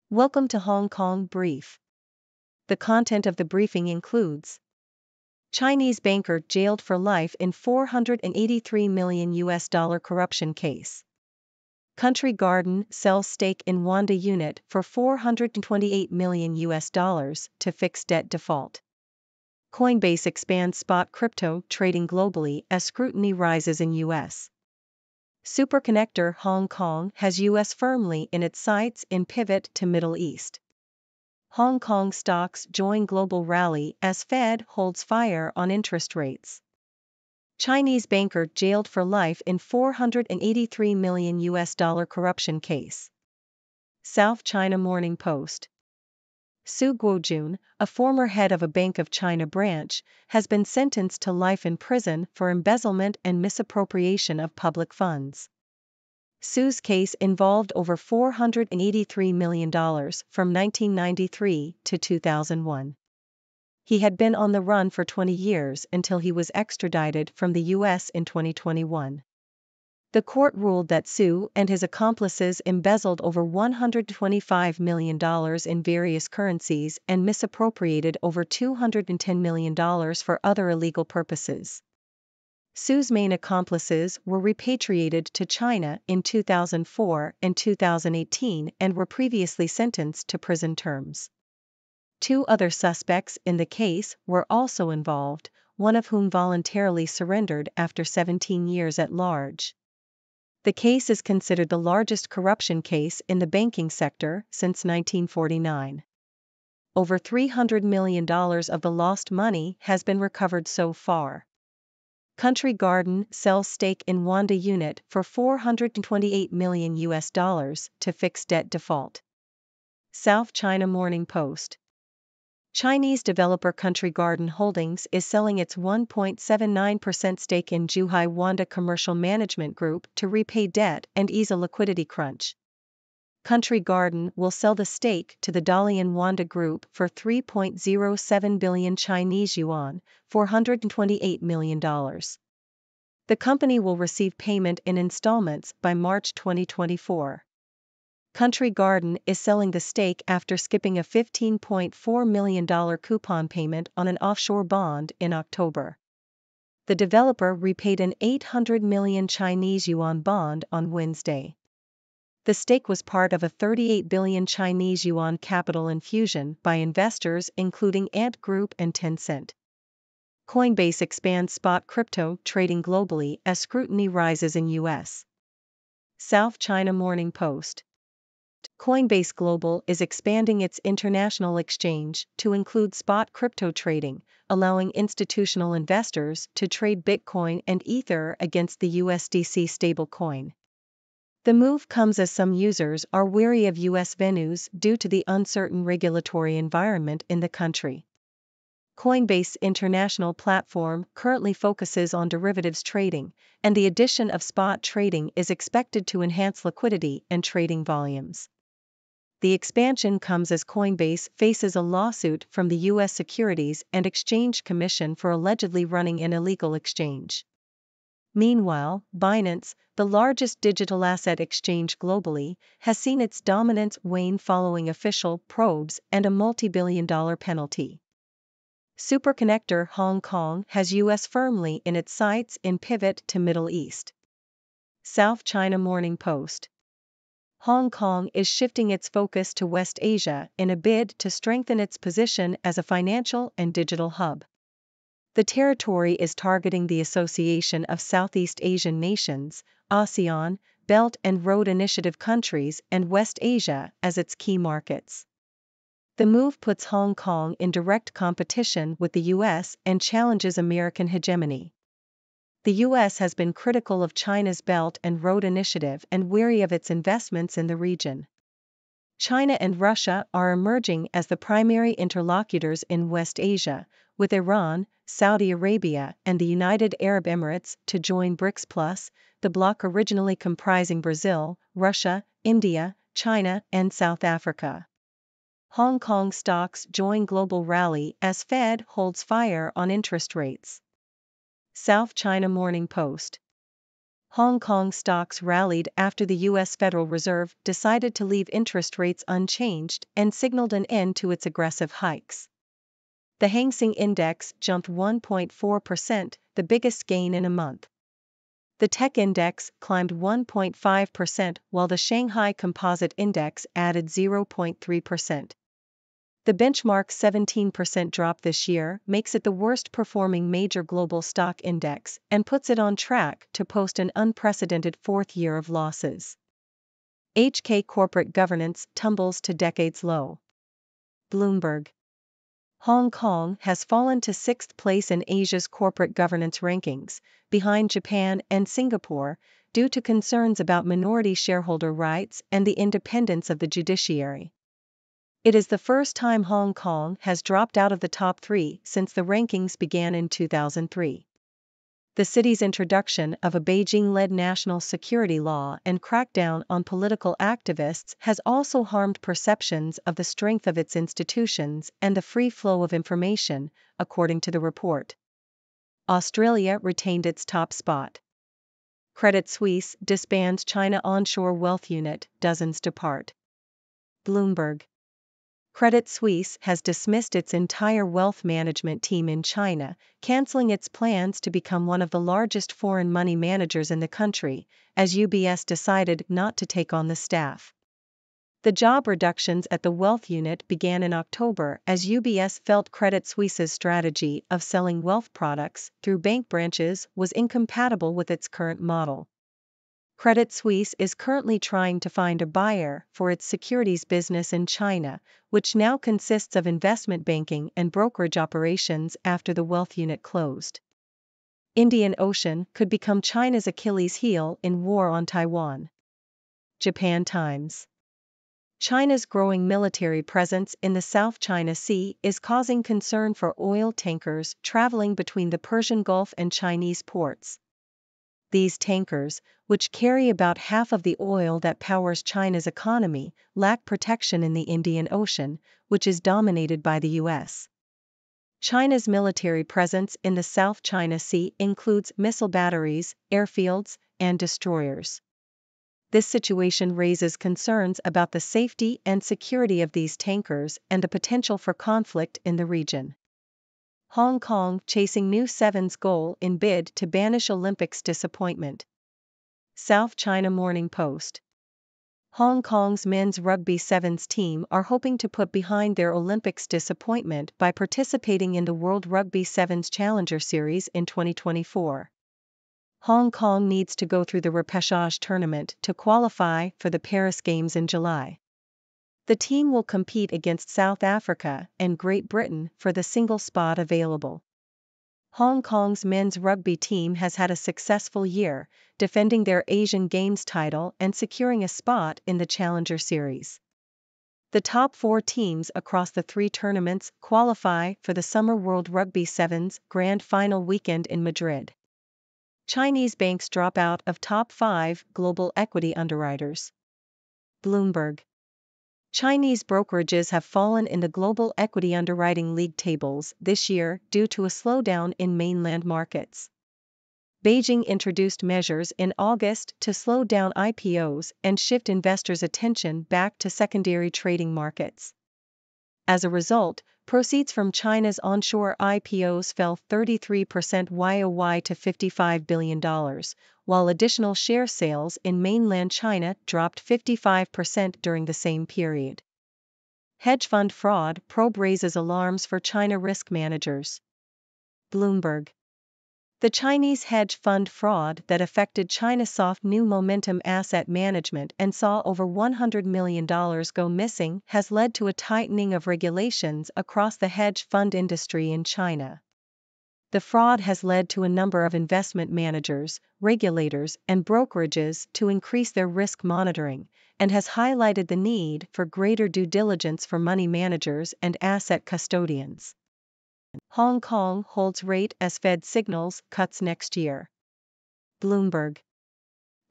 Welcome to Hong Kong Brief. The content of the briefing includes Chinese banker jailed for life in $483 million corruption case. Country Garden sells stake in Wanda unit for $428 million to fix debt default. Coinbase expands spot crypto trading globally as scrutiny rises in U.S. Superconnector Hong Kong has U.S. firmly in its sights in pivot to Middle East. Hong Kong stocks join global rally as Fed holds fire on interest rates. Chinese banker jailed for life in $483 million corruption case. South China Morning Post. Su Guojun, a former head of a Bank of China branch, has been sentenced to life in prison for embezzlement and misappropriation of public funds. Su's case involved over $483 million from 1993 to 2001. He had been on the run for 20 years until he was extradited from the U.S. in 2021. The court ruled that Su and his accomplices embezzled over $125 million in various currencies and misappropriated over $210 million for other illegal purposes. Su's main accomplices were repatriated to China in 2004 and 2018 and were previously sentenced to prison terms. Two other suspects in the case were also involved, one of whom voluntarily surrendered after 17 years at large. The case is considered the largest corruption case in the banking sector since 1949. Over $300 million of the lost money has been recovered so far. Country Garden sells stake in Wanda unit for $428 million to fix debt default. South China Morning Post. Chinese developer Country Garden Holdings is selling its 1.79% stake in Zhuhai Wanda Commercial Management Group to repay debt and ease a liquidity crunch. Country Garden will sell the stake to the Dalian Wanda Group for 3.07 billion Chinese yuan, $428 million. The company will receive payment in installments by March 2024. Country Garden is selling the stake after skipping a $15.4 million coupon payment on an offshore bond in October. The developer repaid an 800 million Chinese yuan bond on Wednesday. The stake was part of a 38 billion Chinese yuan capital infusion by investors including Ant Group and Tencent. Coinbase expands spot crypto trading globally as scrutiny rises in U.S. South China Morning Post. Coinbase Global is expanding its international exchange to include spot crypto trading, allowing institutional investors to trade Bitcoin and Ether against the USDC stablecoin. The move comes as some users are wary of U.S. venues due to the uncertain regulatory environment in the country. Coinbase International platform currently focuses on derivatives trading, and the addition of spot trading is expected to enhance liquidity and trading volumes. The expansion comes as Coinbase faces a lawsuit from the U.S. Securities and Exchange Commission for allegedly running an illegal exchange. Meanwhile, Binance, the largest digital asset exchange globally, has seen its dominance wane following official probes and a multi-billion-dollar penalty. Superconnector Hong Kong has U.S. firmly in its sights in pivot to Middle East. South China Morning Post. Hong Kong is shifting its focus to West Asia in a bid to strengthen its position as a financial and digital hub. The territory is targeting the Association of Southeast Asian Nations, ASEAN, Belt and Road Initiative countries and West Asia as its key markets. The move puts Hong Kong in direct competition with the U.S. and challenges American hegemony. The U.S. has been critical of China's Belt and Road Initiative and wary of its investments in the region. China and Russia are emerging as the primary interlocutors in West Asia, with Iran, Saudi Arabia and the United Arab Emirates to join BRICS+, the bloc originally comprising Brazil, Russia, India, China and South Africa. Hong Kong stocks join global rally as Fed holds fire on interest rates. South China Morning Post. Hong Kong stocks rallied after the U.S. Federal Reserve decided to leave interest rates unchanged and signaled an end to its aggressive hikes. The Hang Seng Index jumped 1.4%, the biggest gain in a month. The tech index climbed 1.5%, while the Shanghai Composite Index added 0.3%. The benchmark's 17% drop this year makes it the worst-performing major global stock index and puts it on track to post an unprecedented fourth year of losses. HK corporate governance tumbles to decades low. Bloomberg. Hong Kong has fallen to sixth place in Asia's corporate governance rankings, behind Japan and Singapore, due to concerns about minority shareholder rights and the independence of the judiciary. It is the first time Hong Kong has dropped out of the top 3 since the rankings began in 2003. The city's introduction of a Beijing-led national security law and crackdown on political activists has also harmed perceptions of the strength of its institutions and the free flow of information, according to the report. Australia retained its top spot. Credit Suisse disbands China onshore wealth unit, dozens depart. Bloomberg. Credit Suisse has dismissed its entire wealth management team in China, canceling its plans to become one of the largest foreign money managers in the country, as UBS decided not to take on the staff. The job reductions at the wealth unit began in October as UBS felt Credit Suisse's strategy of selling wealth products through bank branches was incompatible with its current model. Credit Suisse is currently trying to find a buyer for its securities business in China, which now consists of investment banking and brokerage operations after the wealth unit closed. Indian Ocean could become China's Achilles heel in war on Taiwan. Japan Times. China's growing military presence in the South China Sea is causing concern for oil tankers traveling between the Persian Gulf and Chinese ports. These tankers, which carry about half of the oil that powers China's economy, lack protection in the Indian Ocean, which is dominated by the U.S. China's military presence in the South China Sea includes missile batteries, airfields, and destroyers. This situation raises concerns about the safety and security of these tankers and the potential for conflict in the region. Hong Kong chasing new Sevens goal in bid to banish Olympics disappointment. South China Morning Post. Hong Kong's men's rugby sevens team are hoping to put behind their Olympics disappointment by participating in the World Rugby Sevens Challenger Series in 2024. Hong Kong needs to go through the repechage tournament to qualify for the Paris Games in July. The team will compete against South Africa and Great Britain for the single spot available. Hong Kong's men's rugby team has had a successful year, defending their Asian Games title and securing a spot in the Challenger Series. The top 4 teams across the 3 tournaments qualify for the Summer World Rugby Sevens Grand Final weekend in Madrid. Chinese banks drop out of top 5 global equity underwriters. Bloomberg. Chinese brokerages have fallen in the global equity underwriting league tables this year due to a slowdown in mainland markets. Beijing introduced measures in August to slow down IPOs and shift investors' attention back to secondary trading markets. As a result, proceeds from China's onshore IPOs fell 33% YoY to $55 billion, while additional share sales in mainland China dropped 55% during the same period. Hedge fund fraud probe raises alarms for China risk managers. Bloomberg. The Chinese hedge fund fraud that affected China's soft new momentum asset management and saw over $100 million go missing has led to a tightening of regulations across the hedge fund industry in China. The fraud has led to a number of investment managers, regulators, and brokerages to increase their risk monitoring, and has highlighted the need for greater due diligence for money managers and asset custodians. Hong Kong holds rate as Fed signals cuts next year. Bloomberg.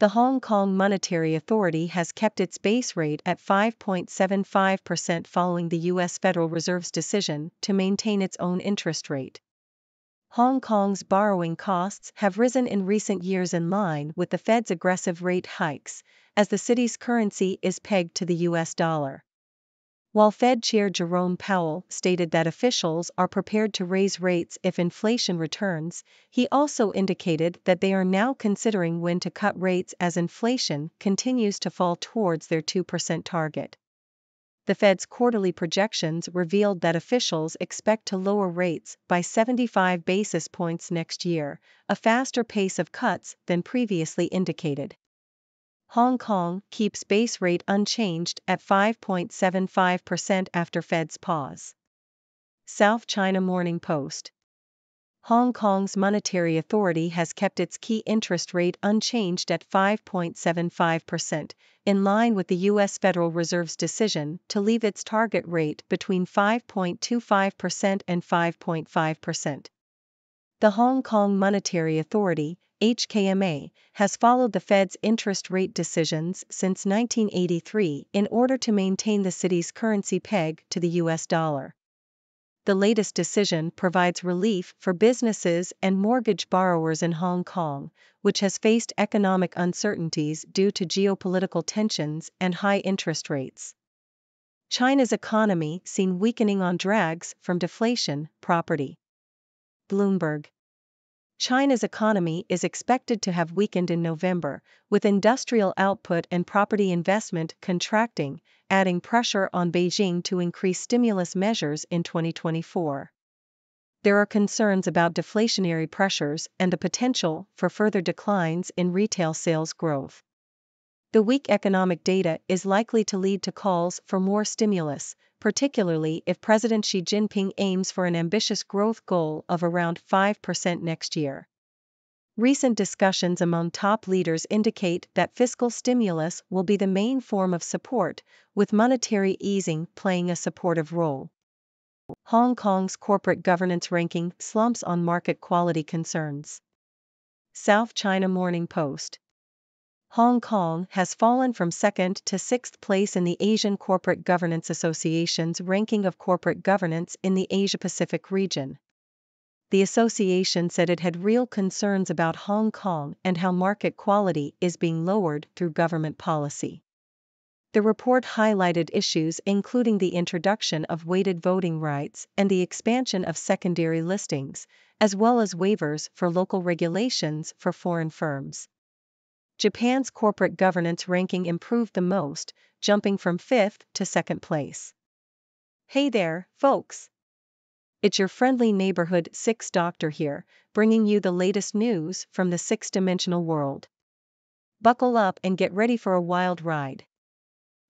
The Hong Kong Monetary Authority has kept its base rate at 5.75% following the U.S. Federal Reserve's decision to maintain its own interest rate. Hong Kong's borrowing costs have risen in recent years in line with the Fed's aggressive rate hikes, as the city's currency is pegged to the US dollar. While Fed Chair Jerome Powell stated that officials are prepared to raise rates if inflation returns, he also indicated that they are now considering when to cut rates as inflation continues to fall towards their 2% target. The Fed's quarterly projections revealed that officials expect to lower rates by 75 basis points next year, a faster pace of cuts than previously indicated. Hong Kong keeps base rate unchanged at 5.75% after Fed's pause. South China Morning Post. Hong Kong's monetary authority has kept its key interest rate unchanged at 5.75%, in line with the U.S. Federal Reserve's decision to leave its target rate between 5.25% and 5.5%. The Hong Kong Monetary Authority, HKMA, has followed the Fed's interest rate decisions since 1983 in order to maintain the city's currency peg to the US dollar. The latest decision provides relief for businesses and mortgage borrowers in Hong Kong, which has faced economic uncertainties due to geopolitical tensions and high interest rates. China's economy seen weakening on drags from deflation, property. Bloomberg. China's economy is expected to have weakened in November, with industrial output and property investment contracting, adding pressure on Beijing to increase stimulus measures in 2024. There are concerns about deflationary pressures and the potential for further declines in retail sales growth. The weak economic data is likely to lead to calls for more stimulus, particularly if President Xi Jinping aims for an ambitious growth goal of around 5% next year. Recent discussions among top leaders indicate that fiscal stimulus will be the main form of support, with monetary easing playing a supportive role. Hong Kong's corporate governance ranking slumps on market quality concerns. South China Morning Post. Hong Kong has fallen from second to sixth place in the Asian Corporate Governance Association's ranking of corporate governance in the Asia-Pacific region. The association said it had real concerns about Hong Kong and how market quality is being lowered through government policy. The report highlighted issues including the introduction of weighted voting rights and the expansion of secondary listings, as well as waivers for local regulations for foreign firms. Japan's corporate governance ranking improved the most, jumping from 5th to 2nd place. Hey there, folks! It's your friendly neighborhood 6 doctor here, bringing you the latest news from the 6-dimensional world. Buckle up and get ready for a wild ride.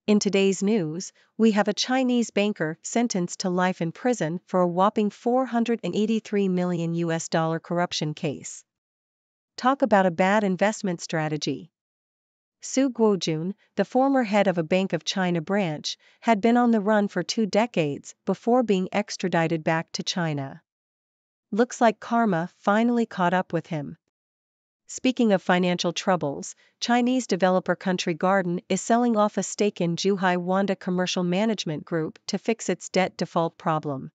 In today's news, we have a Chinese banker sentenced to life in prison for a whopping $483 million corruption case. Talk about a bad investment strategy. Su Guojun, the former head of a Bank of China branch, had been on the run for 2 decades before being extradited back to China. Looks like karma finally caught up with him. Speaking of financial troubles, Chinese developer Country Garden is selling off a stake in Zhuhai Wanda Commercial Management Group to fix its debt default problem.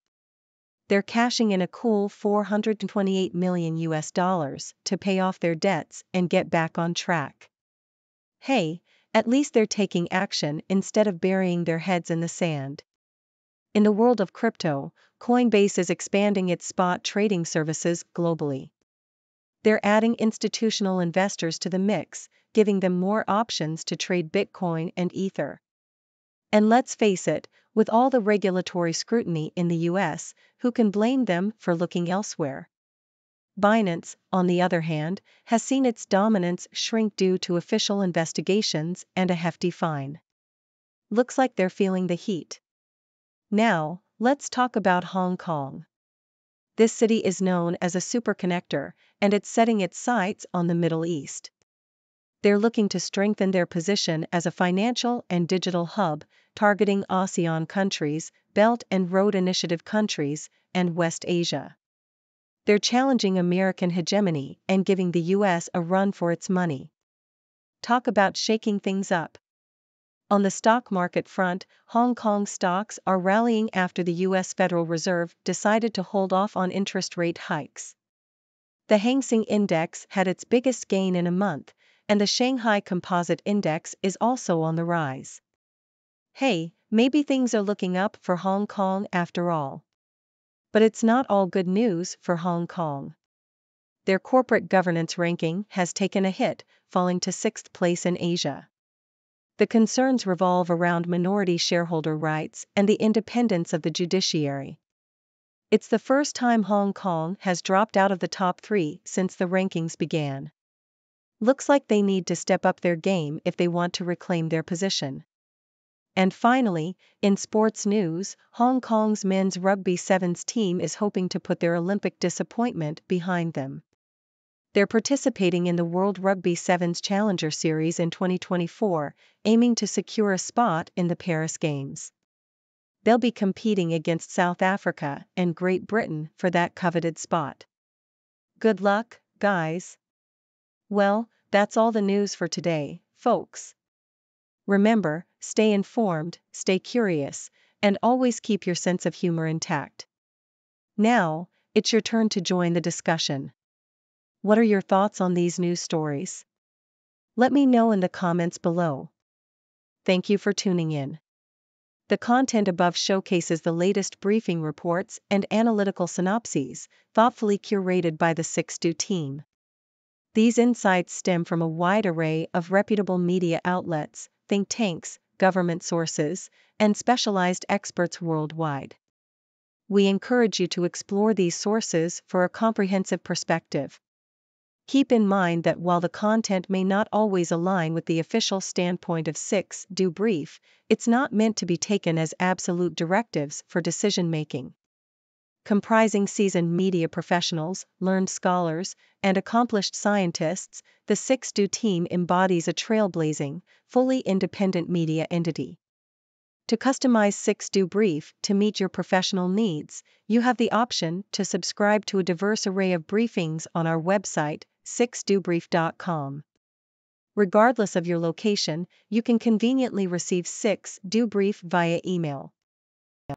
They're cashing in a cool $428 million to pay off their debts and get back on track. Hey, at least they're taking action instead of burying their heads in the sand. In the world of crypto, Coinbase is expanding its spot trading services globally. They're adding institutional investors to the mix, giving them more options to trade Bitcoin and Ether. And let's face it, with all the regulatory scrutiny in the US, who can blame them for looking elsewhere? Binance, on the other hand, has seen its dominance shrink due to official investigations and a hefty fine. Looks like they're feeling the heat. Now, let's talk about Hong Kong. This city is known as a superconnector, and it's setting its sights on the Middle East. They're looking to strengthen their position as a financial and digital hub, targeting ASEAN countries, Belt and Road Initiative countries, and West Asia. They're challenging American hegemony and giving the US a run for its money. Talk about shaking things up. On the stock market front, Hong Kong stocks are rallying after the US Federal Reserve decided to hold off on interest rate hikes. The Hang Seng Index had its biggest gain in a month, and the Shanghai Composite Index is also on the rise. Hey, maybe things are looking up for Hong Kong after all. But it's not all good news for Hong Kong. Their corporate governance ranking has taken a hit, falling to 6th place in Asia. The concerns revolve around minority shareholder rights and the independence of the judiciary. It's the first time Hong Kong has dropped out of the top 3 since the rankings began. Looks like they need to step up their game if they want to reclaim their position. And finally, in sports news, Hong Kong's men's rugby sevens team is hoping to put their Olympic disappointment behind them. They're participating in the World Rugby Sevens Challenger Series in 2024, aiming to secure a spot in the Paris Games. They'll be competing against South Africa and Great Britain for that coveted spot. Good luck, guys. Well, that's all the news for today, folks. Remember, stay informed, stay curious, and always keep your sense of humor intact. Now, it's your turn to join the discussion. What are your thoughts on these news stories? Let me know in the comments below. Thank you for tuning in. The content above showcases the latest briefing reports and analytical synopses, thoughtfully curated by the 6Do team. These insights stem from a wide array of reputable media outlets, think tanks, government sources, and specialized experts worldwide. We encourage you to explore these sources for a comprehensive perspective. Keep in mind that while the content may not always align with the official standpoint of 6Do Brief, it's not meant to be taken as absolute directives for decision-making. Comprising seasoned media professionals, learned scholars, and accomplished scientists, the 6Do team embodies a trailblazing, fully independent media entity. To customize 6Do Brief to meet your professional needs, you have the option to subscribe to a diverse array of briefings on our website, 6dobrief.com. Regardless of your location, you can conveniently receive 6Do Brief via email.